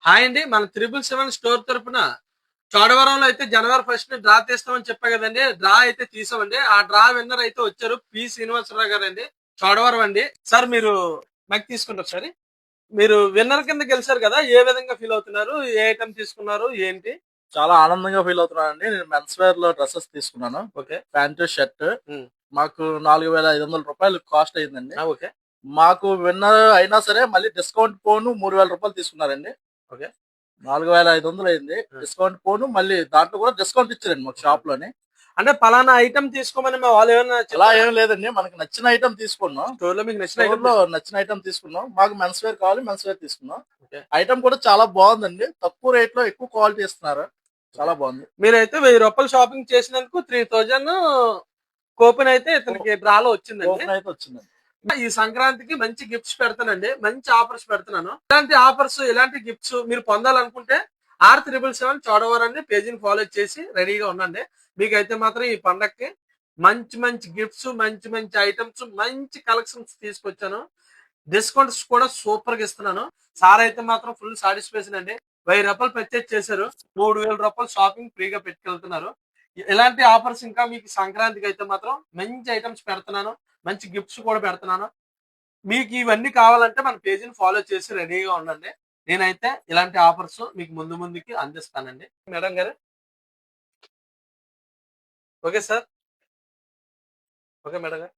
Hi అండి. మన 777 store తరపున చోడవరంలో అయితే జనవరి 1 డ్రా తీస్తామని చెప్పా కదండి. డ్రా అయితే తీసామండి. ఆ డ్రా విన్నర్ అయితే వచ్చారు పి శ్రీనివాసరావు గారండి. చోడవరం అండి. సార్ మీరు మైక్ తీసుకుంటారు సార్. మీరు విన్నర్ కింద గెలిచారు కదా, ఏ విధంగా ఫీల్ అవుతున్నారు? ఏ ఐటమ్ తీసుకున్నారు ఏంటి? చాలా ఆనందంగా ఫీల్ అవుతున్నానండి. నేను మెన్స్ వేర్ లో డ్రెస్సెస్ తీసుకున్నాను. ఓకే. Pant, shirt. ఉమ్. మాకు 4,500 రూపాయలు కాస్ట్ అయిందండి. ఓకే. మాకు విన్నర్ అయినా సరే మళ్ళీ డిస్కౌంట్ పోను 3,000 రూపాయలు తీసుకున్నారండి. ఓకే. 4,500 అయింది. డిస్కౌంట్ పోను మళ్ళీ దాంట్లో కూడా డిస్కౌంట్ ఇచ్చారండి మాకు షాప్ లోని. అంటే పలానా ఐటమ్ తీసుకోమని మా వాళ్ళు ఏమన్నా అలా ఏం లేదండి, మనకి నచ్చిన ఐటమ్ తీసుకున్నాం. స్టోర్ లో మీకు నచ్చిన స్టోర్ ఐటమ్ లో నచ్చిన ఐటమ్ తీసుకున్నాం. మాకు మెన్స్ వేర్ కావాలి, మెన్స్ వేర్ తీసుకున్నాం. ఓకే. ఐటమ్ కూడా చాలా బాగుందండి. తక్కువ రేట్ లో ఎక్కువ క్వాలిటీ ఇస్తున్నారు. చాలా బాగుంది. మీరైతే 1000 రూపాయలు షాపింగ్ చేసినందుకు 3000 కూపన్ అయితే ఇతనికి డ్రాలో వచ్చిందండి. ఓపెన్ అయితే వచ్చిందండి. ఈ సంక్రాంతికి మంచి గిఫ్ట్స్ పెడతానండి, మంచి ఆఫర్స్ పెడుతున్నాను. ఇలాంటి ఆఫర్స్, ఇలాంటి గిఫ్ట్స్ మీరు పొందాలనుకుంటే R777 చోడవరాన్ని పేజీని ఫాలో చేసి రెడీగా ఉండండి. మీకైతే మాత్రం ఈ పండక్కి మంచి మంచి గిఫ్ట్స్, మంచి మంచి ఐటమ్స్, మంచి కలెక్షన్స్ తీసుకొచ్చాను. డిస్కౌంట్స్ కూడా సూపర్ గా ఇస్తున్నాను. సార్ అయితే మాత్రం ఫుల్ సాటిస్ఫాక్షన్ అండి. 1000 రూపాయలు పర్చేజ్ చేశారు, 3000 రూపాయలు షాపింగ్ ఫ్రీగా పెట్టుకెళ్తున్నారు. ఇలాంటి ఆఫర్స్ ఇంకా మీకు సంక్రాంతికి అయితే మాత్రం మంచి ఐటమ్స్ పెడుతున్నాను, మంచి గిఫ్ట్స్ కూడా పెడుతున్నాను. మీకు ఇవన్నీ కావాలంటే మన పేజీని ఫాలో చేసి రెడీగా ఉండండి. నేనైతే ఇలాంటి ఆఫర్స్ మీకు ముందు ముందుకి అందిస్తానండి. మేడం గారు, ఓకే సార్. ఓకే మేడం గారు.